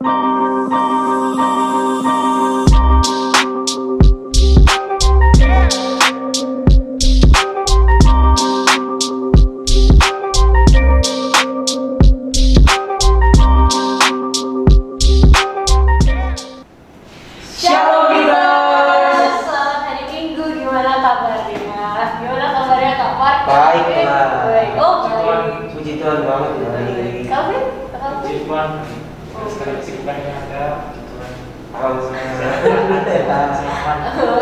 Shalom Bibers. Selamat hari Minggu, gimana kabarnya? Gimana kabarnya Kak Mark? Baiklah. Baik. Oh, baik. Puji Tuhan banget baik. Kamu? Puji Tuhan, sekarang kesibukannya ada.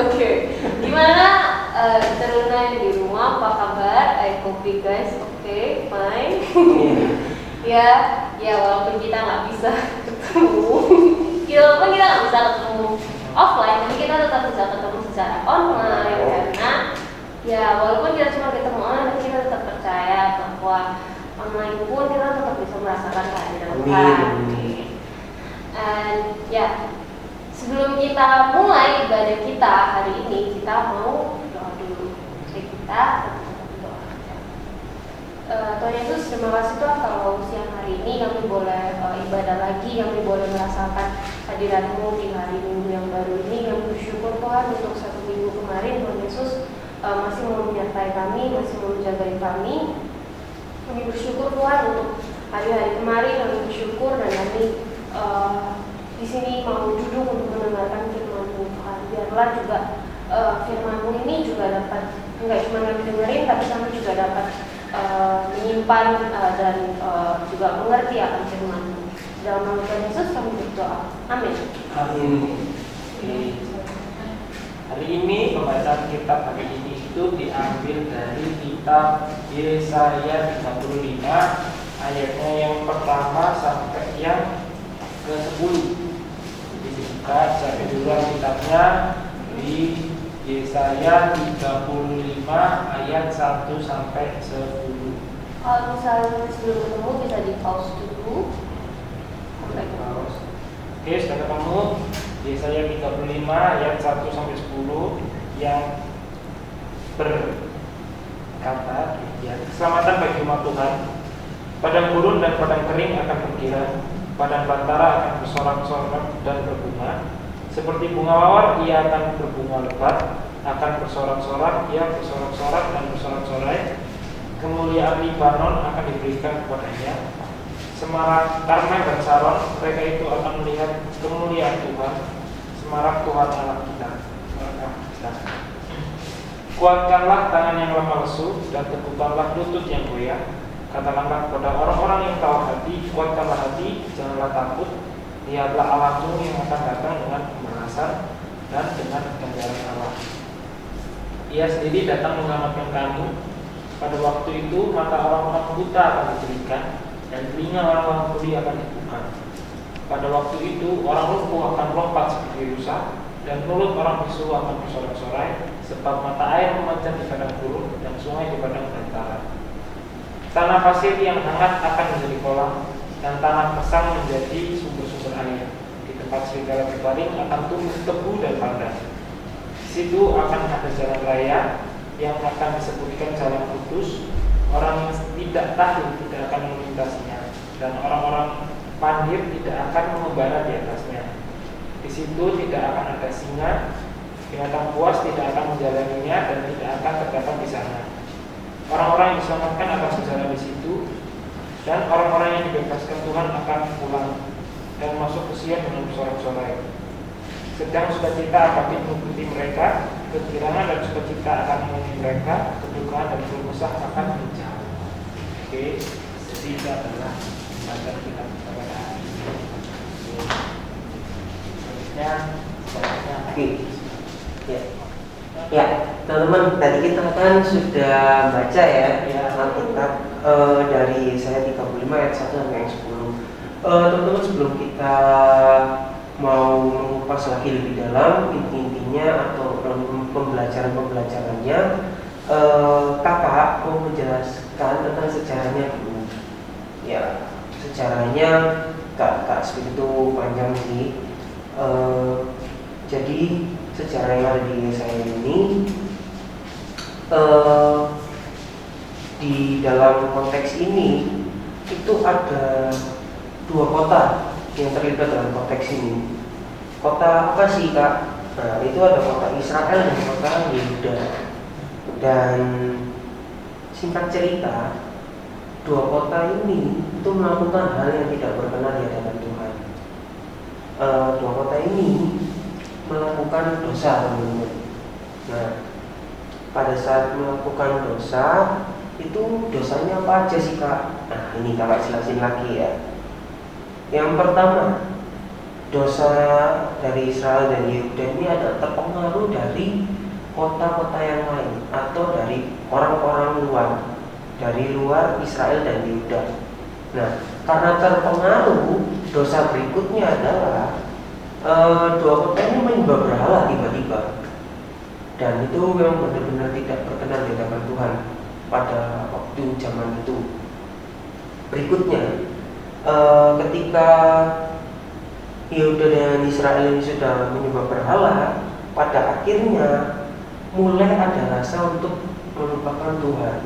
Oke. Gimana Teruna yang di rumah? Apa kabar? Kopi guys. Oke, fine. Ya, walaupun kita nggak bisa ketemu, walaupun kita nggak bisa ketemu offline, tapi kita tetap bisa ketemu secara online karena ya walaupun kita cuma ketemu online, tapi kita tetap percaya bahwa online pun kita tetap bisa merasakan kehadiran Tuhan. And ya, sebelum kita mulai ibadah kita hari ini, kita mau doa dulu. Jadi kita berdoa. Tuhan Yesus, terima kasih Tuhan kalau siang hari ini kami boleh ibadah lagi, kami boleh merasakan hadirat-Mu di hari Minggu yang baru ini. Kami bersyukur Tuhan untuk satu minggu kemarin Tuhan Yesus masih mau menyertai kami, masih mau menjaga kami. Kami bersyukur Tuhan untuk hari-hari kemarin, kami bersyukur dan kami di sini mau duduk untuk mendengarkan firman-Mu Tuhan. Biarlah juga firman-Mu ini juga dapat, enggak cuma kami dengerin, tapi kami juga dapat menyimpan dan juga mengerti akan firman-Mu. Dalam nama Tuhan Yesus kami berdoa. Amin. Amin. Hari ini pembacaan kitab hari ini itu diambil dari kitab Yesaya 35 ayatnya yang pertama sampai yang ke-10. Jadi dibuka saya dulu kitabnya di Yesaya 35 ayat 1 sampai 10. Kalau misalnya sebelum ketemu bisa di pause dulu. Oke, sudah ketemu Yesaya 35 ayat 1 sampai 10 yang berkata, ya, keselamatan bagi umat Tuhan. Padang gurun dan padang kering akan berkiran, padang bantara akan bersorak-sorak dan berbunga. Seperti bunga mawar ia akan berbunga lebat, akan bersorak-sorak, ia bersorak-sorak dan bersorak-sorai. Kemuliaan Libanon akan diberikan kepadanya. Semarak Karmel dan Saron, mereka itu akan melihat kemuliaan Tuhan. Semarak Tuhan Allah kita. Kuatkanlah tangan yang lemah lesu dan teguhkanlah lutut yang goyah. Katakanlah kepada orang-orang yang tahu hati, kuatkanlah hati, janganlah takut. Lihatlah Allahmu yang akan datang dengan pembalasan dan dengan ganjaran Allah. Ia sendiri datang menyelamatkan kamu. Pada waktu itu mata orang-orang buta akan diberikan dan telinga orang-orang tuli akan dibuka. Pada waktu itu orang lumpuh akan melompat seperti rusa dan mulut orang bisu akan bersorak-sorai, sebab mata air memancar di padang gurun dan sungai di padang belantara. Tanah pasir yang hangat akan menjadi kolam dan tanah pasang menjadi sumber-sumber air. Di tempat serigala berbaring akan tumbuh tebu dan pandan. Di situ akan ada jalan raya yang akan disebutkan jalan kudus. Orang yang tidak tahu tidak akan melintasinya, dan orang-orang pandai tidak akan mengembara di atasnya. Di situ tidak akan ada singa, binatang buas tidak akan menjalaninya dan tidak akan terdapat di sana. Orang-orang yang diselamatkan akan berjalan di situ, dan orang-orang yang dibebaskan Tuhan akan pulang dan masuk ke Sion dengan bersorak-sorai. Sedang sukacita akan mengikuti mereka, kegirangan dan sukacita akan memenuhi mereka, kedukaan dan keluh kesah akan menjauh. Oke, jadi itu adalah bacaan kita pada hari ini. Selanjutnya, Oke. Ya, teman-teman, tadi kita kan sudah baca ya Alkitab dari Yesaya 35 ayat 1 sampai ayat 10. Teman-teman, sebelum kita mau mengupas lagi lebih dalam inti-intinya atau pembelajarannya, kakak mau menjelaskan tentang sejarahnya dulu. Ya, sejarahnya gak segitu panjang sih. Jadi sejarah yang ada di Yesaya ini di dalam konteks ini itu ada dua kota yang terlibat dalam konteks ini. Kota apa sih Kak? Nah, itu ada kota Israel dan kota Yehuda. Dan singkat cerita, dua kota ini itu melakukan hal yang tidak berkenan di hadapan Tuhan. Dua kota ini melakukan dosa, teman-teman. Nah, pada saat melakukan dosa, itu dosanya apa aja sih Kak? Nah, ini Kakak jelasin lagi ya. Yang pertama, dosa dari Israel dan Yehuda ini ada terpengaruh dari kota-kota yang lain atau dari orang-orang luar, dari luar Israel dan Yehuda. Nah, karena terpengaruh, dosa berikutnya adalah dua kota ini menyembah berhala tiba-tiba, dan itu memang benar-benar tidak berkenan di hadapan Tuhan pada waktu zaman itu. Berikutnya, ketika Yehuda dan Israel ini sudah menyembah berhala, pada akhirnya mulai ada rasa untuk melupakan Tuhan,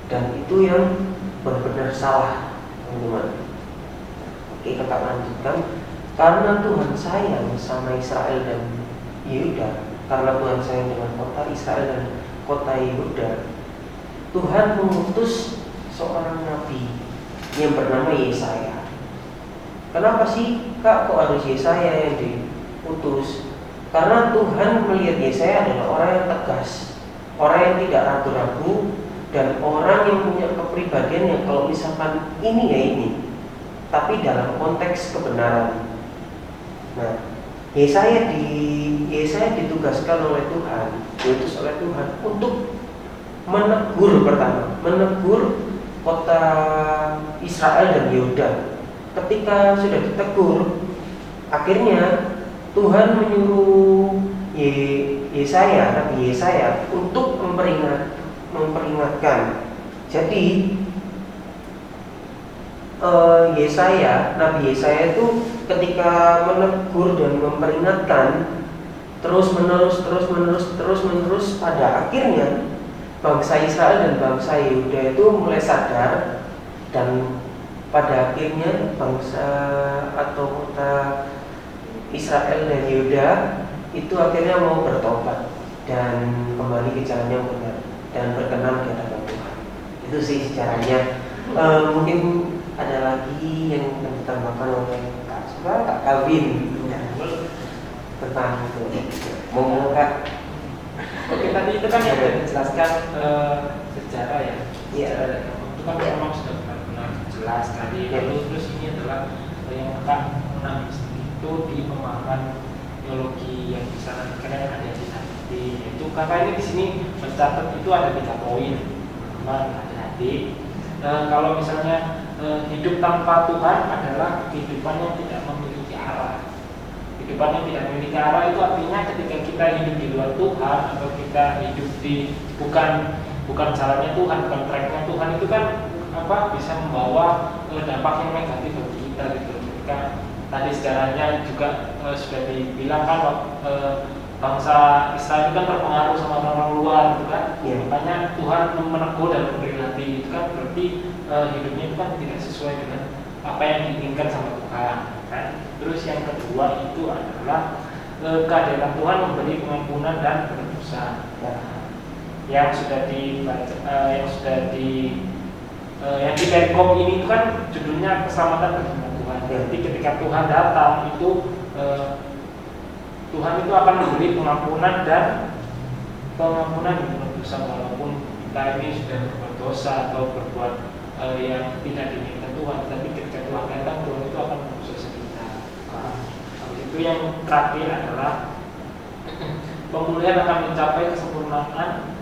dan itu yang benar-benar salah, teman-teman. Oke, kita lanjutkan. Karena Tuhan sayang sama Israel dan Yehuda, karena Tuhan sayang dengan kota Israel dan kota Yehuda, Tuhan mengutus seorang nabi yang bernama Yesaya. Kenapa sih Kak kok harus Yesaya yang diutus? Karena Tuhan melihat Yesaya adalah orang yang tegas, orang yang tidak ragu-ragu, dan orang yang punya kepribadian yang kalau misalkan ini ya ini, tapi dalam konteks kebenaran. Nah, Yesaya ditugaskan oleh Tuhan, diutus oleh Tuhan untuk menegur pertama, menegur kota Israel dan Yehuda. Ketika sudah ditegur, akhirnya Tuhan menyuruh Yesaya, Nabi Yesaya untuk memperingatkan. Jadi Nabi Yesaya itu ketika menegur dan memperingatkan terus menerus, pada akhirnya bangsa Israel dan bangsa Yehuda itu mulai sadar, dan pada akhirnya bangsa atau kota Israel dan Yehuda itu akhirnya mau bertobat dan kembali ke jalan yang benar dan berkenan di hadapan Tuhan. Itu sih sejarahnya. Mungkin ada lagi yang ditambahkan oleh Kak Calvin tentang itu. Mau Kak? Oke, tadi itu kan yang sudah dijelaskan sejarah ya. Iya. Itu kan memang sudah benar-benar jelas tadi. Lalu terus ini adalah yang Kak menangis itu di pemahaman teologi yang bisa kalian ada di nanti. Itu kakak ini di sini mencatat itu ada 3 poin. Teman, adik-adik. Kalau misalnya hidup tanpa Tuhan adalah kehidupan yang tidak memiliki arah. Kehidupan yang tidak memiliki arah itu artinya ketika kita hidup di luar Tuhan atau kita hidup di bukan jalannya Tuhan, bukan tracknya Tuhan, itu kan bisa membawa dampak yang negatif bagi kita gitu. Ketika tadi sejarahnya juga sudah dibilang kan bangsa Israel itu kan terpengaruh sama orang luar gitu kan. Makanya Tuhan menegur dan memperingati, itu kan berarti hidupnya itu kan tidak sesuai dengan apa yang diinginkan sama Tuhan kan. Terus yang kedua itu adalah kehadiran Tuhan memberi pengampunan dan penebusan. Yang sudah dibaca, yang di perikop ini itu kan judulnya keselamatan bagi Tuhan. Jadi ketika Tuhan datang itu Tuhan itu akan memberi pengampunan dan penebusan, walaupun kita ini sudah berbuat dosa atau berbuat yang tidak diinginkan Tuhan, tapi ketika Tuhan datang, Tuhan itu akan menebus dosa kita. Itu yang terakhir adalah pemulihan akan mencapai kesempurnaan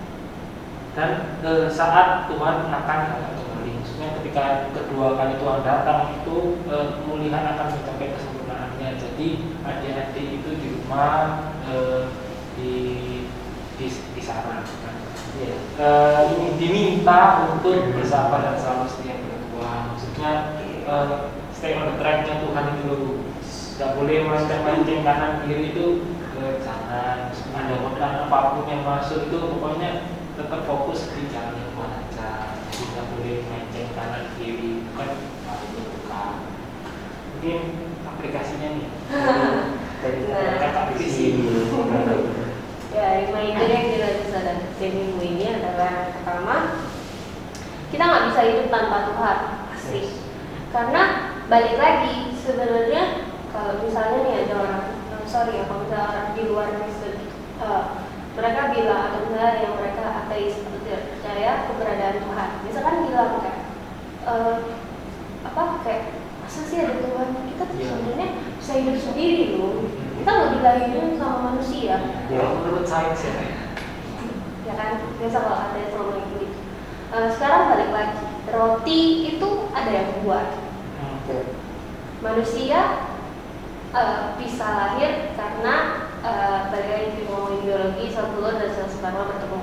dan saat Tuhan akan datang kembali. Maksudnya ketika kedua kali Tuhan datang itu pemulihan akan mencapai kesempurnaannya. Jadi adik-adik itu di rumah disarankan ini diminta untuk bersabar dan selalu setia kepada Tuhan. Maksudnya stay on the track-nya Tuhan itu nggak boleh mancing kanan kiri itu ke sana. Ada godaan apapun yang masuk itu pokoknya tetap fokus di jalan yang Tuhan aja. Jadi nggak boleh mancing kanan kiri, kan harus bukan. Mungkin mungkin aplikasinya nih. Dari Nah. Kakak di sisi Ya, reminder yang kita bisa dapetin minggu ini adalah pertama, kita nggak bisa hidup tanpa Tuhan, pasti. Karena balik lagi sebenarnya kalau misalnya nih ada orang, sorry ya, kalau misalnya orang di luar Kristen, mereka bilang atau misalnya yang mereka ateis atau tidak percaya keberadaan Tuhan, misalkan bilang kayak kayak masa sih ada Tuhan? Kita tuh sebenarnya bisa hidup sendiri loh. Kita nggak dilahirin sama manusia. Kalau menurut sains Ya kan, biasa kalau ada yang selama itu. Sekarang balik lagi, roti itu ada yang buat. Manusia bisa lahir karena balik lagi di ngomongin biologi, sel telur dan sel sperma bertemu.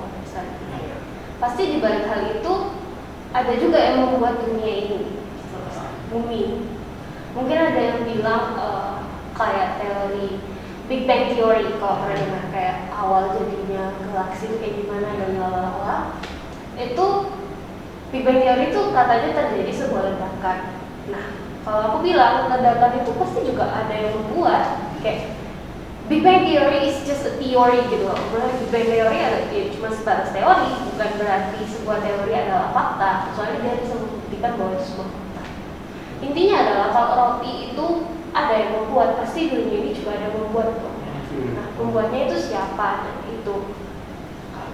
Pasti di balik hal itu ada juga yang membuat dunia ini, bumi. Mungkin ada yang bilang kayak teori Big Bang Theory, kalau pernah dengar, kayak awal jadinya galaksi itu kayak gimana dan lalala. Itu Big Bang Theory itu katanya terjadi sebuah ledakan. Nah, kalau aku bilang ledakan itu pasti juga ada yang membuat. Kayak Big Bang Theory is just a theory gitu loh. Big Bang Theory adalah cuma sebatas teori, bukan berarti sebuah teori adalah fakta. Soalnya dia bisa membuktikan bahwa itu sebuah fakta. Intinya adalah kalau roti itu ada yang membuat, pasti dunia ini juga ada yang membuat kok. Nah, pembuatnya itu siapa? Nah, itu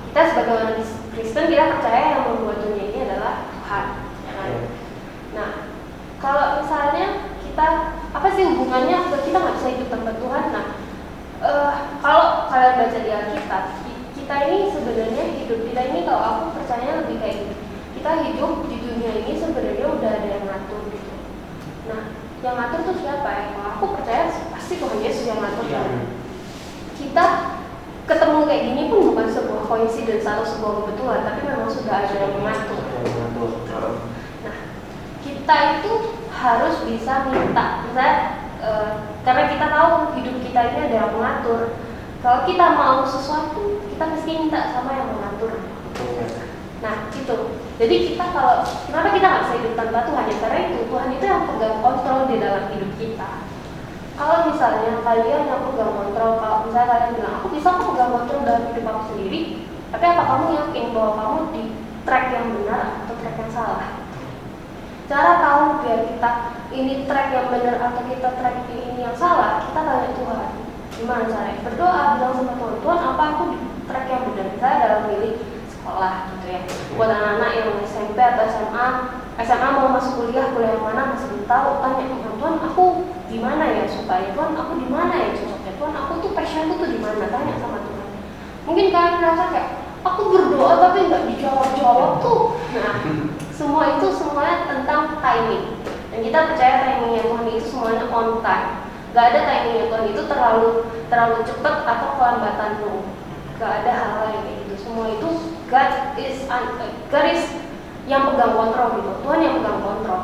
kita sebagai orang Kristen, kita percaya yang membuat dunia ini adalah Tuhan, ya kan? Nah, kalau misalnya kita, apa sih hubungannya kita nggak bisa hidup tanpa Tuhan? Nah, kalau kalian baca di Alkitab, kita ini sebenarnya hidup kita ini, kalau aku percaya lebih kayak gitu. Kita hidup di dunia ini sebenarnya udah ada yang ngatur gitu. Nah, yang ngatur tuh siapa ya? Kalau aku percaya pasti Tuhan Yesus yang ngatur. Kita ketemu kayak gini pun bukan sebuah coincidence atau sebuah kebetulan, tapi memang sudah ada yang mengatur. Nah, kita itu harus bisa minta, misalnya karena kita tahu hidup kita ini ada yang mengatur. Kalau kita mau sesuatu, kita mesti minta sama yang mengatur. Nah, itu. Jadi kenapa kita nggak bisa hidup tanpa Tuhan? Ya karena itu Tuhan itu yang pegang kontrol di dalam hidup kita. Kalau misalnya kalian yang pegang kontrol, kalau misalnya kalian bilang, aku bisa kok pegang kontrol dalam hidup aku sendiri, tapi apa kamu yakin bahwa kamu di track yang benar atau track yang salah? Cara tahu biar kita ini track yang benar atau kita track ini yang salah, kita tanya Tuhan. Gimana caranya? Berdoa, bilang sama Tuhan, Tuhan apa aku di track yang benar? Saya dalam milih sekolah gitu ya. Buat anak-anak yang SMP atau SMA mau masuk kuliah yang mana masih belum tahu, tanya Tuhan aku di mana ya supaya Tuhan aku di mana ya cocoknya, Tuhan aku tuh passionku tuh di mana, tanya sama Tuhan. Mungkin kalian merasa kayak aku berdoa tapi nggak dijawab tuh. Nah, semuanya tentang timing. Dan kita percaya timingnya Tuhan itu semuanya on time. Gak ada timingnya Tuhan itu terlalu cepat atau kelambatan dulu. Gak ada hal lain kayak gitu. Semua itu God is yang pegang kontrol gitu. Tuhan yang pegang kontrol.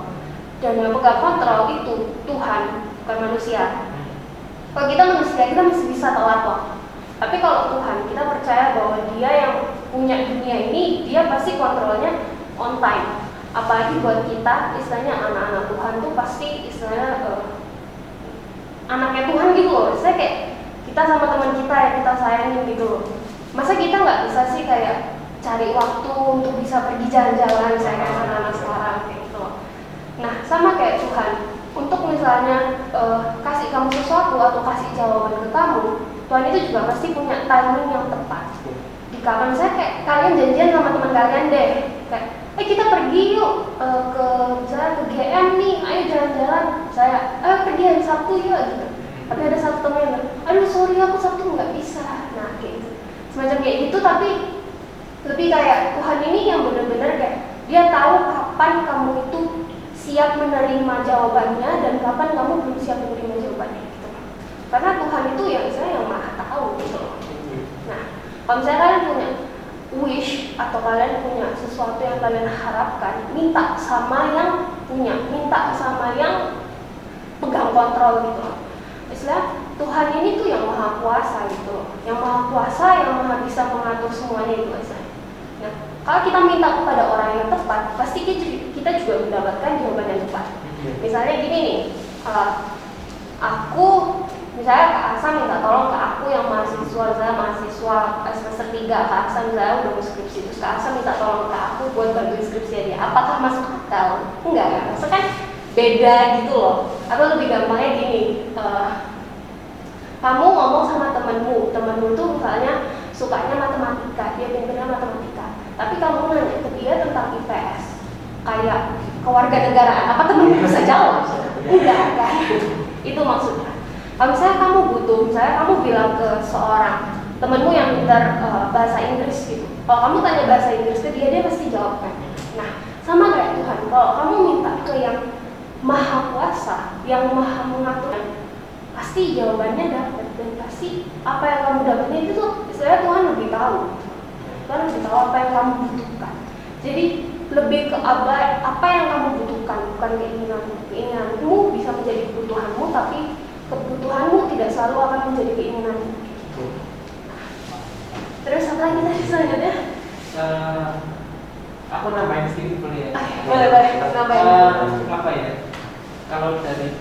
Dan yang pegang kontrol itu Tuhan, bukan manusia. Kalau kita manusia, kita masih bisa telat waktu. Tapi kalau Tuhan, kita percaya bahwa Dia yang punya dunia ini, Dia pasti kontrolnya on time. Apalagi buat kita, istilahnya anak-anak Tuhan tuh pasti istilahnya anaknya Tuhan gitu loh. Saya kayak kita sama teman kita yang kita sayangin gitu loh. Masa kita nggak bisa sih kayak cari waktu untuk bisa pergi jalan-jalan, saya kayak anak-anak sekarang kayak gitu loh. Nah, sama kayak Tuhan, untuk misalnya kasih kamu sesuatu atau kasih jawaban ke kamu, Tuhan itu juga pasti punya timing yang tepat. Di kapan saya kayak kalian janjian sama teman kalian deh, kayak kita pergi yuk ke GM nih, ayo jalan-jalan. Saya pergi hari Sabtu yuk gitu. Tapi ada satu teman yang bilang, aduh sorry aku Sabtu nggak bisa. Nah kayak gitu, semacam kayak gitu. Tapi lebih kayak Tuhan ini yang benar-benar kayak Dia tahu kapan kamu itu siap menerima jawabannya dan kapan kamu belum siap menerima jawabannya gitu. Karena Tuhan itu yang saya yang maha tahu gitu. Nah, kalau misalnya kalian punya wish atau kalian punya sesuatu yang kalian harapkan, minta sama yang punya, minta sama yang pegang kontrol gitu. Istilah Tuhan ini tuh yang maha kuasa gitu, yang maha kuasa, yang maha bisa mengatur semuanya itu istilah. Nah, kalau kita minta kepada orang yang tepat, pasti kita juga mendapatkan jawaban yang tepat. Misalnya gini nih, misalnya Kak Asa minta tolong ke aku yang mahasiswa, misalnya mahasiswa semester 3, Kak Asa misalnya udah mau skripsi, terus Kak Asa minta tolong ke aku buat bantuin skripsi dia, apakah masuk akal? Enggak kan? Maksudnya kan beda gitu loh. Atau lebih gampangnya gini, kamu ngomong sama temenmu tuh misalnya sukanya matematika, dia pinternya matematika, tapi kamu nanya ke dia tentang IPS, kayak kewarganegaraan, apa temenmu bisa jawab? Enggak kan? Itu maksudnya. Kalau misalnya kamu butuh, misalnya kamu bilang ke seorang temenmu yang pintar bahasa Inggris gitu, kalau kamu tanya bahasa Inggris ke dia pasti jawab kan. Nah, sama kayak Tuhan, kalau kamu minta ke yang maha kuasa, yang maha mengatur, pasti jawabannya dapat, dan pasti apa yang kamu dapetin itu tuh istilahnya Tuhan lebih tahu. Tuhan lebih tahu apa yang kamu butuhkan. Jadi lebih ke apa yang kamu butuhkan, bukan keinginanmu. Keinginanmu bisa menjadi kebutuhanmu, tapi kebutuhanmu tidak selalu akan menjadi keinginanmu. Terus apa lagi tadi selanjutnya? Aku nambahin sedikit boleh ya? Boleh, nambahin. Apa ya? Kalau dari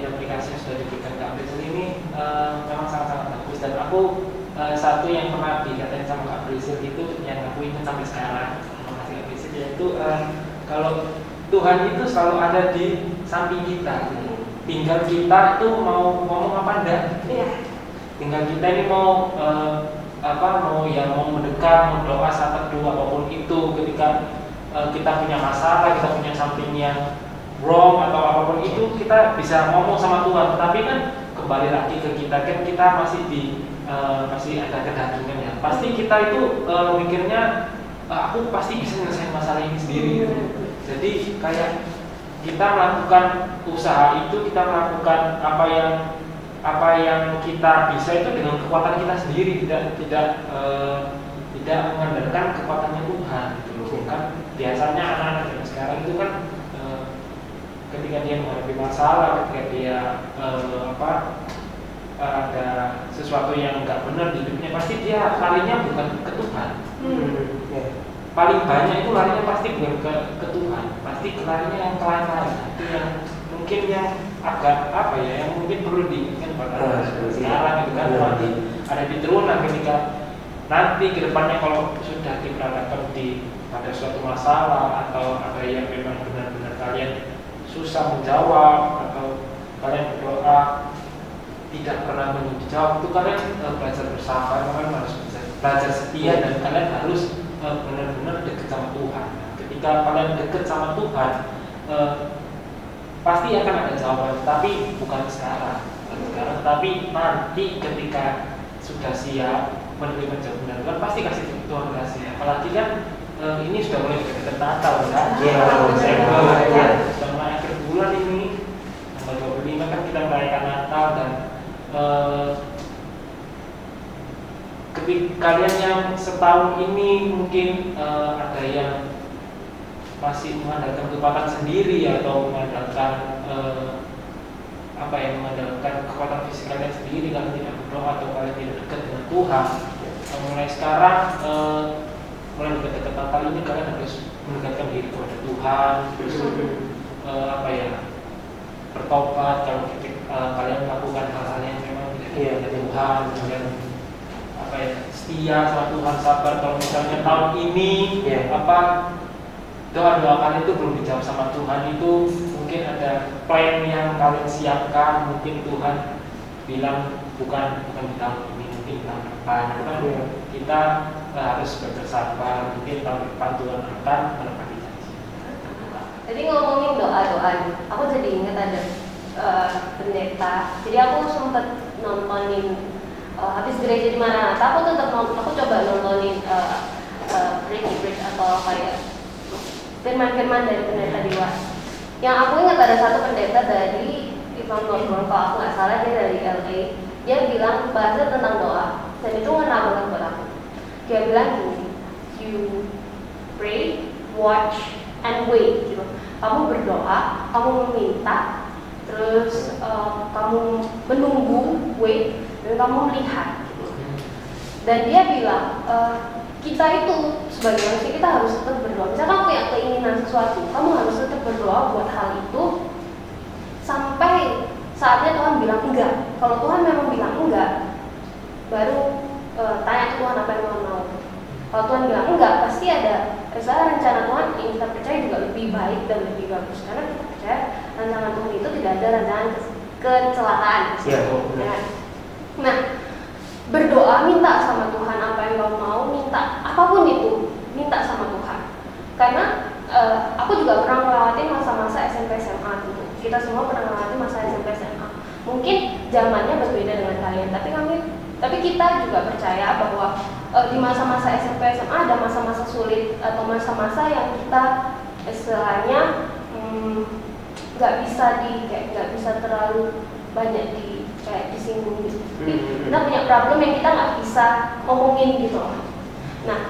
aplikasi yang sudah diberikan Kak Brisel ini memang sangat-sangat bagus, dan aku satu yang pernah dikatain sama Kak Brisel itu yang aku ingat sampai sekarang, makasih Kak Brisel, yaitu kalau Tuhan itu selalu ada di samping kita, tinggal kita itu mau ngomong apa enggak. Tinggal kita ini mau mau mendekat, mau doa, saat teduh, apapun itu, ketika kita punya masalah, kita punya something yang wrong atau apapun itu, kita bisa ngomong sama Tuhan. Tapi kan kembali lagi ke kita, kan kita masih ada kedagingan ya. Pasti kita itu mikirnya aku pasti bisa menyelesaikan masalah ini sendiri. Jadi kayak kita melakukan usaha itu, kita melakukan apa yang kita bisa itu dengan kekuatan kita sendiri, tidak mengandalkan kekuatannya Tuhan gitu. Kan biasanya anak-anak yang sekarang itu kan ketika dia menghadapi masalah, ketika dia ada sesuatu yang nggak benar di hidupnya, pasti dia larinya bukan ke Tuhan. Paling banyak itu larinya pasti bukan ke Tuhan, pasti larinya yang lain-lain. Itu yang mungkin yang agak yang mungkin perlu diingatkan pada sekarang itu kan, nanti ada di turunan ketika nanti kedepannya kalau sudah diperhadapkan pada suatu masalah, atau ada yang memang benar-benar kalian susah menjawab, atau kalian berdoa tidak pernah dijawab, itu kalian belajar bersabar, kalian harus belajar setia, dan kalian harus benar-benar dekat sama Tuhan. Ketika kalian dekat sama Tuhan, pasti akan ada jawaban, tapi bukan sekarang, tapi nanti ketika sudah siap menerima jawaban Tuhan, pasti Tuhan kasih. Apalagi kan ini sudah mulai dekat Natal kan? Sudah mulai akhir bulan ini, tanggal 25 kan kita merayakan Natal, dan ketika kalian yang setahun ini mungkin ada yang masih mengandalkan kekuatan sendiri, atau mengandalkan mengandalkan kekuatan fisik kalian sendiri, kalian tidak berdoa atau kalian tidak dekat dengan Tuhan. Mulai sekarang, mulai dekat-dekat Natal ini, kalian harus mendekatkan diri kepada Tuhan, terus bertobat kalau kalian melakukan hal-hal yang memang tidak kepada Tuhan, kemudian setia sama Tuhan, sabar. Kalau misalnya tahun ini doa-doa kalian itu belum dijawab sama Tuhan, itu mungkin ada plan yang kalian siapkan, mungkin Tuhan bilang bukan di tahun ini, mungkin tahun depan. Kita harus bersabar, mungkin tahun depan Tuhan akan menepati janji. Jadi ngomongin doa-doa, aku jadi ingat ada pendeta. Jadi aku sempat nontonin habis gereja di mana, aku coba nontonin preach atau kayak firman-firman dari pendeta di luar. Yang aku ingat ada satu pendeta dari Ivan Norton, kalau aku nggak salah dia dari LA. Dia bilang bahasa tentang doa, dan itu ngena banget buat aku. Dia bilang gini, you pray, watch, and wait. Gitu. Kamu berdoa, kamu meminta, terus kamu menunggu, wait, dan kamu melihat. Dan dia bilang kita itu sebagai manusia kita harus tetap berdoa. Misalnya kamu punya keinginan sesuatu, kamu harus tetap berdoa buat hal itu sampai saatnya Tuhan bilang enggak. Kalau Tuhan memang bilang enggak, baru tanya ke Tuhan apa yang Tuhan mau. Kalau Tuhan bilang enggak, pasti ada rencana Tuhan yang kita percaya juga lebih baik dan lebih bagus. Karena kita percaya rancangan Tuhan itu tidak ada rancangan kecelakaan. Iya. Ya. Nah, berdoa minta sama Tuhan apa yang kamu mau, minta apapun itu, minta sama Tuhan. Karena aku juga pernah melewati masa-masa SMP SMA gitu. Kita semua pernah melewati masa SMP SMA. Mungkin zamannya berbeda dengan kalian, tapi kita juga percaya bahwa di masa-masa SMP SMA ada masa-masa sulit atau masa-masa yang kita istilahnya nggak bisa terlalu banyak disinggung gitu. Kita punya problem yang kita nggak bisa ngomongin gitu loh. Nah,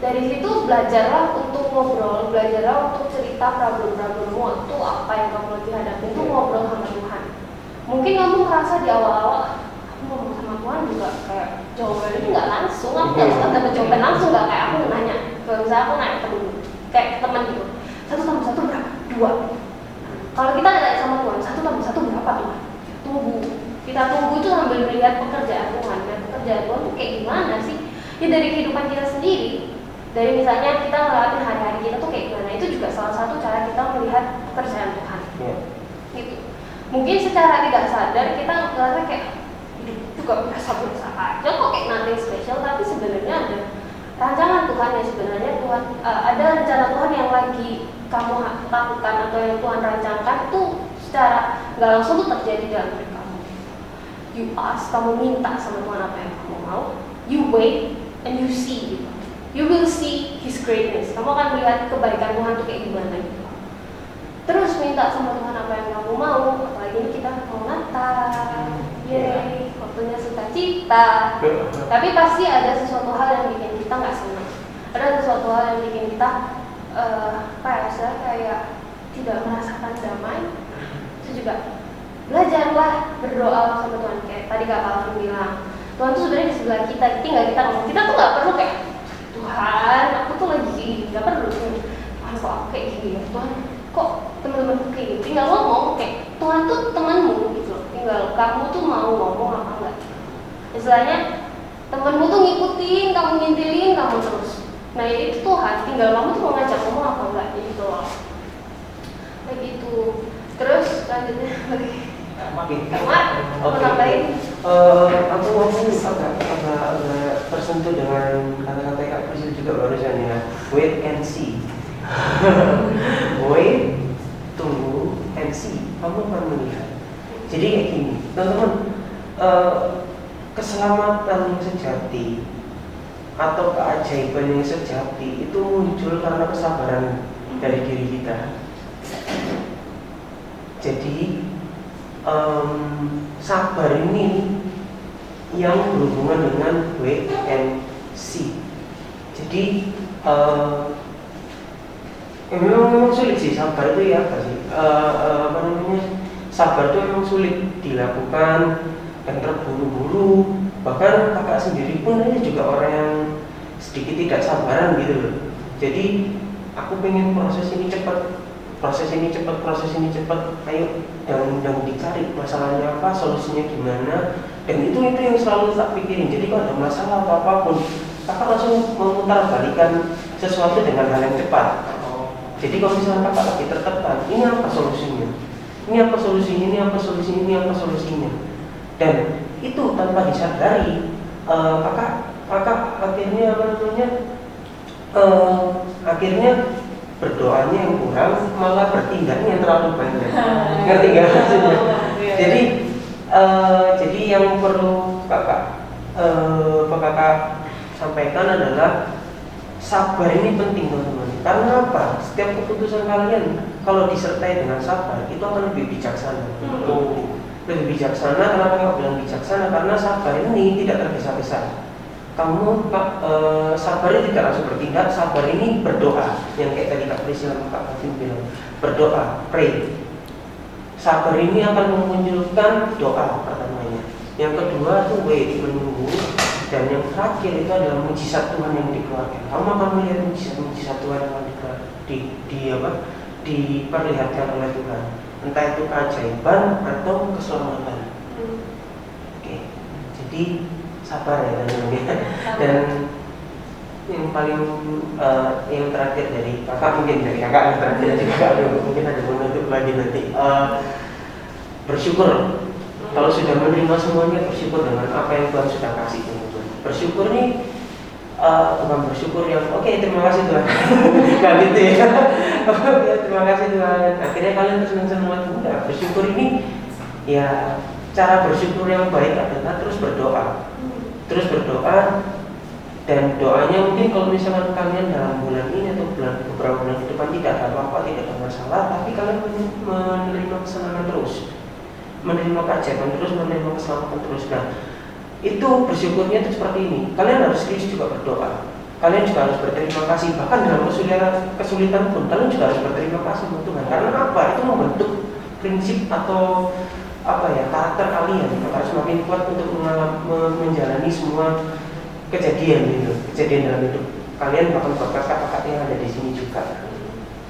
dari situ belajarlah untuk ngobrol, belajarlah untuk cerita problem-problemmu itu apa yang kamu lagi hadapi, itu ngobrol sama Tuhan. Mungkin kamu merasa di awal-awal aku ngomong sama Tuhan juga kayak jawabannya itu nggak langsung, aku nggak bisa dapat jawaban langsung, nggak kayak aku nanya, misalnya aku nanya kayak teman gitu, 1+1 berapa? 2. Kalau kita nanya sama Tuhan, 1+1 berapa Tuhan? Kita tunggu itu sambil melihat pekerjaan Tuhan. Dan pekerjaan Tuhan itu kayak gimana sih? Ya dari kehidupan kita sendiri. Dari misalnya kita ngelewatin hari-hari kita tuh kayak gimana. Itu juga salah satu cara kita melihat pekerjaan Tuhan. Gitu. Mungkin secara tidak sadar kita ngerasa kayak hidup juga biasa-biasa aja kok, kayak nothing special. Tapi sebenarnya ada rancangan Tuhan yang sebenarnya Tuhan ada rencana Tuhan yang lagi kamu lakukan atau yang Tuhan rancangkan tuh secara nggak langsung tuh terjadi dalam hidup kamu. You ask, kamu minta sama Tuhan apa yang kamu mau. You wait and you see gitu. You will see His greatness. Kamu akan melihat kebaikan Tuhan tuh kayak gimana gitu. Terus minta sama Tuhan apa yang kamu mau. Apalagi ini kita mau Natal, yeay, waktunya sukacita. Tapi pasti ada sesuatu hal yang bikin kita nggak senang. Ada sesuatu hal yang bikin kita kayak tidak merasakan damai. Itu juga belajarlah berdoa sama Tuhan. Kayak tadi Kak Alvin bilang, Tuhan tuh sebenarnya di sebelah kita. Tinggal kita ngomong. Kita tuh nggak perlu kayak Tuhan, aku tuh lagi gini, nggak perlu. Tuhan kok aku kayak gini ya, Tuhan kok teman-temanku kayak gini. Tinggal ngomong kayak Tuhan tuh temanmu gitu. Tinggal kamu tuh mau ngomong apa enggak. Istilahnya temanmu tuh ngikutin, kamu ngintilin, kamu terus. Nah itu Tuhan, tinggal kamu tuh mau ngajak ngomong apa enggak gitu loh. Kayak gitu. Terus selanjutnya lagi Mat, mau nambahin? Aku agak tersentuh dengan kata-kata Kak Priscil juga barusan ya. Wait and see. Wait, tunggu and see. Kamu akan melihat. Jadi kayak gini, teman-teman, keselamatan yang sejati atau keajaiban yang sejati itu muncul karena kesabaran dari diri kita. Jadi sabar ini yang berhubungan dengan wait and see. Jadi memang sulit sih sabar itu ya, apa sih? Sabar itu memang sulit dilakukan dan terburu-buru. Bahkan kakak sendiri pun ini juga orang yang sedikit tidak sabaran gitu loh. Jadi aku pengen proses ini cepat. Ayo dan dicari masalahnya apa, solusinya gimana, dan itu yang selalu tak pikirin. Jadi kalau ada masalah atau apapun, kakak langsung memutar balikan sesuatu dengan hal yang cepat. Jadi kalau misalnya kakak lagi tertekan, ini apa solusinya, dan itu tanpa disadari kakak akhirnya berdoanya yang kurang, malah bertindaknya yang terlalu banyak. Ngerti nggak maksudnya? Jadi yang perlu kakak sampaikan adalah sabar ini penting teman-teman. Karena apa? Setiap keputusan kalian kalau disertai dengan sabar itu akan lebih bijaksana. Lebih bijaksana. Kenapa kakak bilang bijaksana? Karena sabar ini tidak tergesa-gesa. Kamu sabar ini tidak langsung bertindak. Sabar ini berdoa, yang kayak tadi Kak Priscil sama Kak Fatin bilang, berdoa, pray. Sabar ini akan memunculkan doa pertamanya. Yang kedua itu wait, menunggu. Dan yang terakhir itu adalah mujizat Tuhan yang dikeluarkan. Kamu akan melihat mujizat Tuhan yang diperlihatkan oleh Tuhan. Entah itu keajaiban atau keselamatan. Jadi sabar ya teman-teman. Dan yang paling yang terakhir dari kakak, mungkin dari kakak yang terakhir dari kakak mungkin ada menutup lagi nanti, bersyukur. Kalau sudah menerima semuanya, bersyukur dengan apa yang Tuhan sudah kasih teman-teman. Bersyukur nih bukan bersyukur yang oke, terima kasih Tuhan nggak gitu ya. Oke, terima kasih Tuhan, akhirnya kalian tersenang-senang. Enggak, bersyukur ini ya, cara bersyukur yang baik adalah terus berdoa. Terus berdoa, dan doanya mungkin kalau misalkan kalian dalam bulan ini atau beberapa bulan ke depan tidak ada apa-apa, tidak ada masalah, tapi kalian menerima kesenangan terus, menerima keajaiban terus, menerima keselamatan terus. Nah, itu bersyukurnya itu seperti ini. Kalian harus serius juga berdoa. Kalian juga harus berterima kasih. Bahkan dalam kesulitan pun kalian juga harus berterima kasih untuk Tuhan. Karena apa? Itu membentuk prinsip atau apa ya, karakter kalian harus semakin kuat untuk menjalani semua kejadian gitu, kejadian dalam hidup kalian, bahkan kakak-kakak yang ada di sini juga.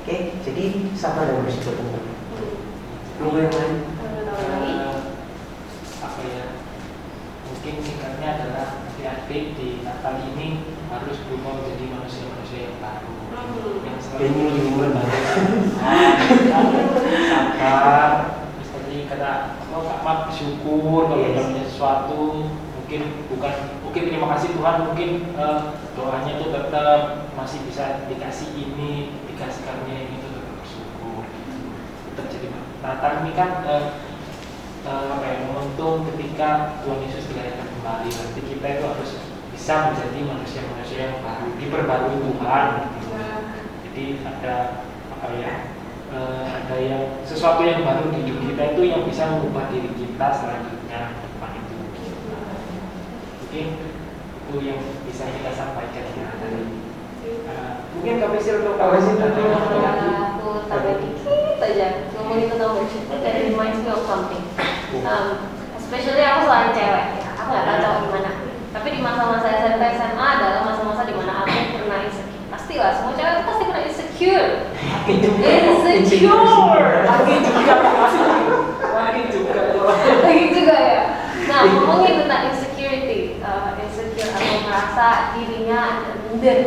Oke, jadi sabar dan bersyukur teman-teman. Nunggu yang lain. Apa ya? Mungkin singkatnya adalah adik-adik di Natal ini harus berubah menjadi manusia-manusia yang baru, yang selalu sabar. Seperti kata Kak Mat, bersyukur kalau punya sesuatu. Mungkin terima kasih Tuhan, mungkin doanya itu tetap masih bisa dikasih ini, dikasih karunia ini, itu tetap bersyukur. Tetap jadi Natal ini kan apa ya, momentum ketika Tuhan Yesus dilahirkan kembali. Nanti kita itu harus bisa menjadi manusia-manusia yang baru, diperbarui Tuhan. Jadi ada apa ya, ada yang sesuatu yang baru di hidup kita itu yang bisa mengubah diri kita selanjutnya depan itu. Mungkin itu yang bisa kita sampaikan ya hari ini. Mungkin Kak Misil atau Kak Misil Aku tambah dikit aja ngomongin tentang bersyukur, that reminds me of something. Especially aku selain cewek ya, aku nggak tahu cowok gimana. Tapi di masa-masa SMP SMA adalah masa-masa di mana aku pernah insecure. Pastilah semua cewek itu pasti pernah insecure. Lagi juga ya. Nah, ngomongin tentang insecurity, insecure atau merasa dirinya minder.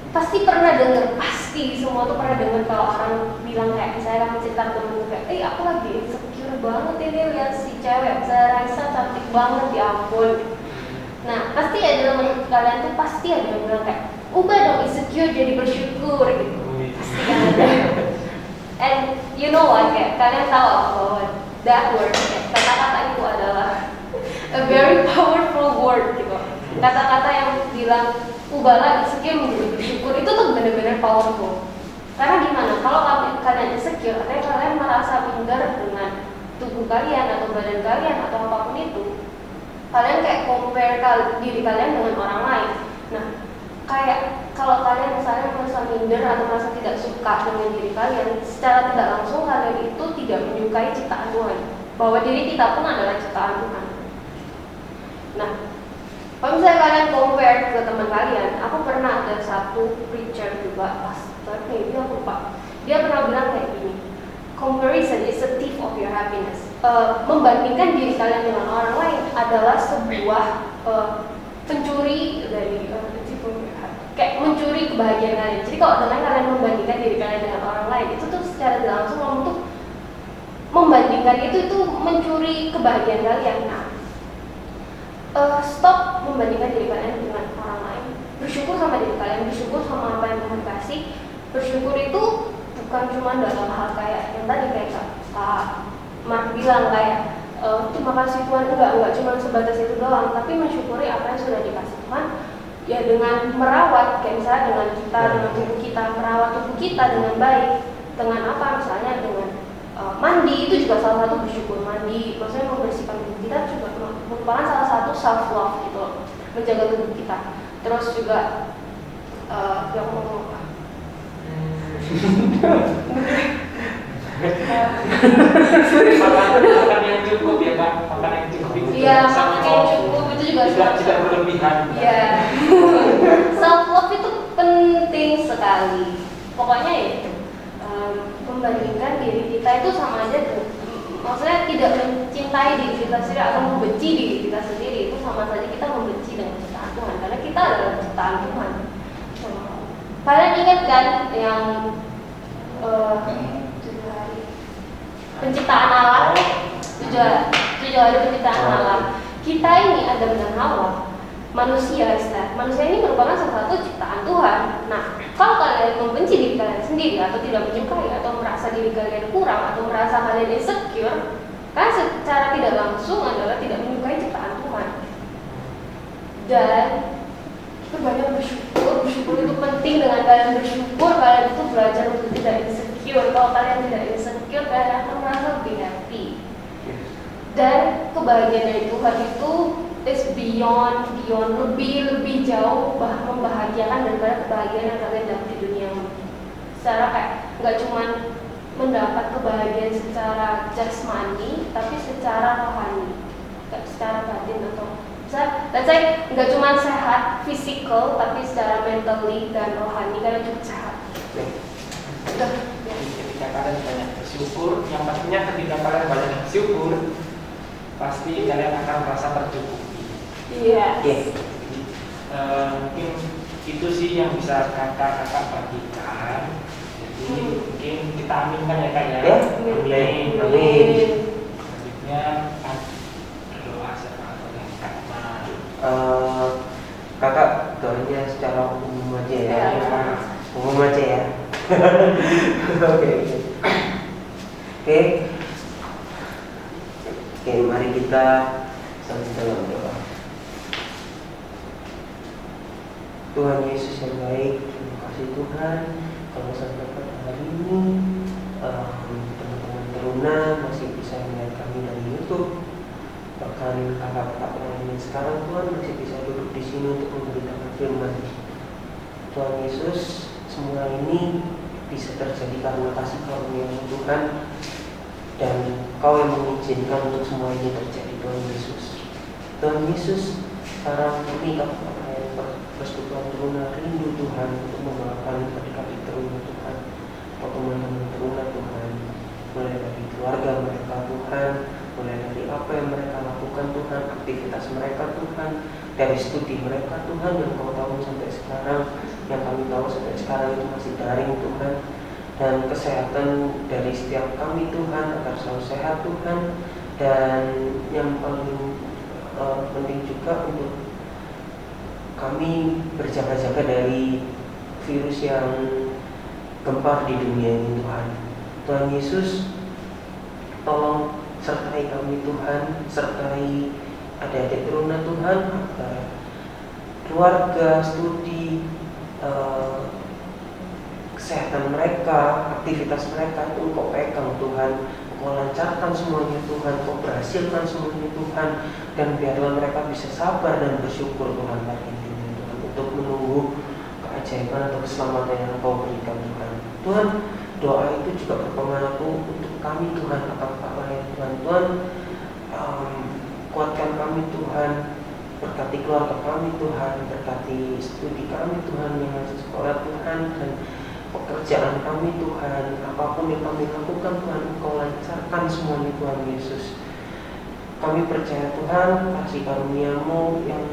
Pasti pernah dengar, pasti semua tuh pernah dengar kalau orang bilang kayak, saya akan cerita ke temen kayak, aku lagi insecure banget ini lihat si cewek Raisa cantik banget, ya ampun. Nah, pasti ada teman kalian tuh pasti ada yang bilang kayak, ubah dong insecure jadi bersyukur gitu. Pasti kan ada. And you know what, kayak kalian tahu apa bahwa that word, kata-kata itu adalah a very powerful word gitu. Kata-kata yang bilang ubahlah insecure menjadi bersyukur itu tuh benar-benar powerful. Karena gimana? Kalau kalian insecure, artinya kalian merasa minder dengan tubuh kalian atau badan kalian atau apapun itu, kalian kayak compare diri kalian dengan orang lain. Nah, kayak kalau kalian misalnya merasa minder atau merasa tidak suka dengan diri kalian, secara tidak langsung kalian itu tidak menyukai ciptaan Tuhan, bahwa diri kita pun adalah ciptaan Tuhan. Nah, kalau misalnya kalian compare ke teman kalian, aku pernah ada satu preacher juga, pastor, maybe aku lupa. Dia pernah bilang kayak gini, comparison is a thief of your happiness. Membandingkan diri kalian dengan orang lain adalah sebuah pencuri dari kayak mencuri kebahagiaan kalian. Jadi kalau dengan kalian membandingkan diri kalian dengan orang lain, itu tuh secara tidak langsung kamu tuh membandingkan itu mencuri kebahagiaan kalian. Nah, stop membandingkan diri kalian dengan orang lain. Bersyukur sama diri kalian, bersyukur sama apa yang Tuhan kasih. Bersyukur itu bukan cuma dalam hal kayak yang tadi kayak Kak Mark bilang kayak terima kasih Tuhan, enggak cuma sebatas itu doang, tapi mensyukuri apa yang sudah dikasih Tuhan. Ya dengan merawat, kayak misalnya dengan tubuh kita, merawat tubuh kita dengan baik. Dengan apa? Misalnya dengan mandi, itu juga salah satu bersyukur. Mandi, maksudnya membersihkan tubuh kita juga merupakan salah satu self love gitu loh, menjaga tubuh kita. Terus juga yang mau makan yang cukup ya Kak, makan yang cukup itu. Iya, makan yang cukup itu juga tidak berlebihan. Iya. Self love itu penting sekali. Pokoknya ya membandingkan diri kita itu sama aja maksudnya tidak mencintai diri kita sendiri atau membenci diri kita sendiri, itu sama saja kita membenci dengan ciptaan Tuhan, karena kita adalah ciptaan Tuhan. Kalian ingat kan yang 7 hari penciptaan Allah, 7 hari penciptaan Allah. Kita ini Adam dan Hawa, manusia ini merupakan salah satu ciptaan Tuhan. Nah, kalau kalian membenci diri kalian sendiri atau tidak menyukai atau merasa diri kalian kurang atau merasa kalian insecure, kan secara tidak langsung adalah tidak menyukai ciptaan Tuhan. Dan itu banyak bersyukur itu penting. Dengan kalian bersyukur, kalian itu belajar untuk tidak insecure. Kalau kalian tidak insecure, kalian akan merasa lebih happy. Dan kebahagiaan dari Tuhan itu is beyond lebih jauh membahagiakan daripada kebahagiaan yang kalian dapat di dunia ini. Secara kayak nggak cuma mendapat kebahagiaan secara jasmani, tapi secara rohani, secara batin atau let's say nggak cuma sehat fisikal, tapi secara mentally dan rohani kalian juga sehat. Ketika kalian banyak bersyukur, yang pastinya ketika kalian banyak bersyukur, pasti kalian akan merasa tercukupi. Iya. Oke. Mungkin itu sih yang bisa kakak bagikan. Jadi mungkin kita aminkan ya kak ya. Amin. Selanjutnya berdoa secara kakak doanya secara umum aja ya. Umum aja ya. Oke, mari kita saling dalam doa. Tuhan Yesus yang baik, terima kasih Tuhan kalau sampai pada hari ini teman-teman teruna masih bisa melihat kami dari YouTube. Bahkan kakak-kakak yang lain sekarang Tuhan masih bisa duduk di sini untuk memberitakan firman. Tuhan Yesus, semua ini bisa terjadi karena kasih karunia Tuhan, dan Kau yang mengizinkan untuk semua ini terjadi. Tuhan Yesus, Tuhan Yesus, sekarang kami kakak-kakak yang persekutuan teruna rindu Tuhan untuk membawakan adik-adik teruna Tuhan, atau teman-teman teruna Tuhan, mulai dari keluarga mereka Tuhan, mulai dari apa yang mereka lakukan Tuhan, aktivitas mereka Tuhan, dari studi mereka Tuhan yang Kau tahu sampai sekarang, yang kami tahu sampai sekarang itu masih daring Tuhan, dan kesehatan dari setiap kami Tuhan agar selalu sehat Tuhan, dan yang paling penting juga untuk kami berjaga-jaga dari virus yang gempar di dunia ini Tuhan. Tuhan Yesus, tolong sertai kami Tuhan, sertai adik-adik teruna Tuhan, agar keluarga, studi, kesehatan mereka, aktivitas mereka itu Engkau pegang Tuhan, Engkau lancarkan semuanya Tuhan, Engkau berhasilkan semuanya Tuhan, dan biarlah mereka bisa sabar dan bersyukur Tuhan hari ini Tuhan, untuk menunggu keajaiban atau keselamatan yang Engkau berikan Tuhan. Tuhan, doa itu juga berpengaruh untuk kami Tuhan, kakak-kakak lain Tuhan. Tuhan, kuatkan kami Tuhan, berkati keluarga kami Tuhan, berkati studi kami Tuhan, yang masih sekolah Tuhan, dan pekerjaan kami Tuhan, apapun yang kami lakukan Tuhan, Engkau lancarkan semuanya Tuhan Yesus. Kami percaya Tuhan, kasih karunia-Mu yang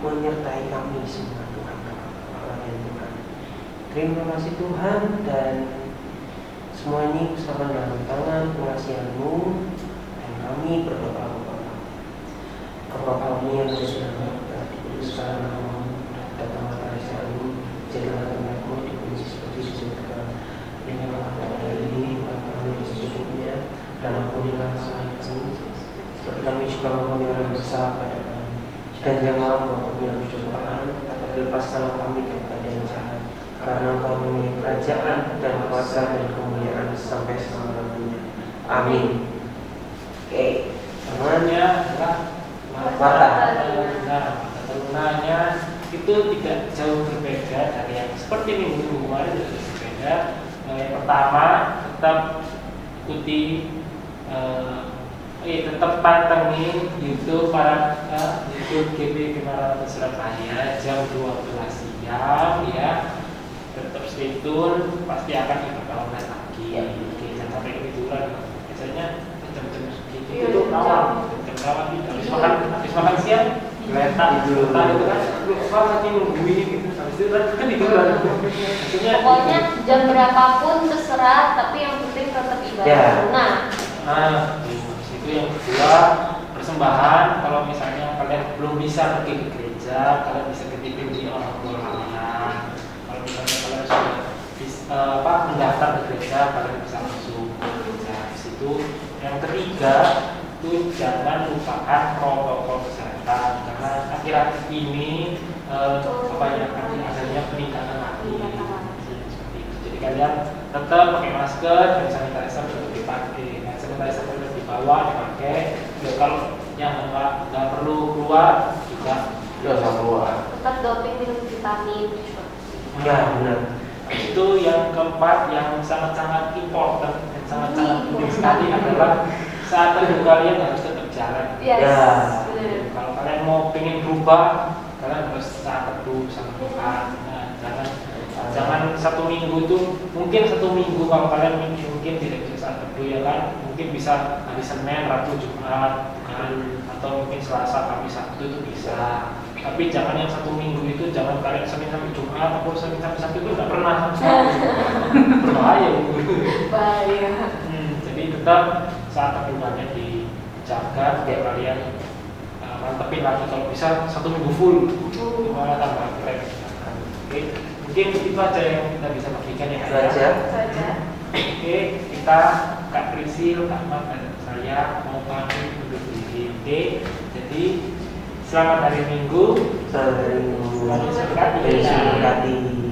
menyertai kami semua Tuhan, kakak-kakak Tuhan. Terima kasih Tuhan, dan semua ini kuserahkan dalam tangan pengasihan-Mu, dan kami berdoa Bapa kami yang ada di surga, dikuduskan namamu, datanglah kerajaan-Mu, jadilah kehendak-Mu di bumi seperti di surga. Berikanlah kami ini makan kami secukupnya, dan ampunilah kesalahan kami, seperti kami juga mengampuni orang yang bersalah pada kami. Dan janganlah membawa kami dalam pencobaan, tetapi lepaskanlah kami daripada yang jahat, karena Engkau memiliki kerajaan dan kuasa dan kemuliaan sampai selama-lamanya. Amin. Oke, semuanya adalah mata terunanya itu tidak jauh berbeda dari yang seperti minggu kemarin, juga berbeda. Yang pertama, tetap ikuti, tetap pantengin YouTube YouTube GP Kemaran Surabaya jam 12 siang ya. Tetap stay tune, pasti akan diperkawan lagi. Jangan sampai ketiduran. Biasanya jam rawan, jam rawan gitu. Habis makan siang, geletak gitu kan. Lu apa nanti nunggu ini gitu. Habis itu kan itu kan. Maksudnya Pokoknya jam berapapun terserah, tapi yang penting tetap ibadah. Ya. Nah, itu yang kedua, persembahan. Kalau misalnya kalian belum bisa pergi ke gereja, kalian bisa titipin di orang tua kalian. Kalau misalnya kalian sudah mendaftar ke gereja, kalian bisa masuk ke gereja. Di situ. Yang ketiga, itu jangan lupakan protokol kesehatan, karena akhir-akhir ini adanya peningkatan lagi. Seperti itu. Jadi kalian tetap pakai masker, hand sanitizer tetap dipakai, hand sanitizer tetap dibawa, dipakai. Ya, kalau yang nggak perlu keluar juga nggak usah keluar. tetap doping minum vitamin. Ya benar. itu. Yang keempat yang sangat-sangat important dan sangat-sangat penting sekali adalah saat teduh kalian harus tetap jalan. Yes. Ya. Bener. Kalau kalian mau pengen berubah, kalian harus saat teduh sama Tuhan. Nah, jangan satu minggu itu, mungkin satu minggu kalau kalian mungkin tidak bisa saat teduh ya kan, mungkin bisa hari Senin, Rabu, Jumat kan, atau mungkin Selasa, Kamis, Sabtu itu bisa. Tapi jangan yang satu minggu itu, jangan kalian Senin sampai Jumat atau Senin sampai Sabtu itu nggak pernah sama sekali. Berbahaya itu. Bahaya. Jadi tetap saat teduhannya dijaga biar kalian mantepin lagi, kalau bisa satu minggu full, malah tambah keren. Oke, mungkin itu aja yang kita bisa bagikan ya. Itu aja. Saja. Oke, kita Kak Prisil, Kak Mat, dan saya mau pamit untuk diri. Oke, jadi selamat hari Minggu. Selamat hari Minggu. Selamat berkati. Yesus memberkati.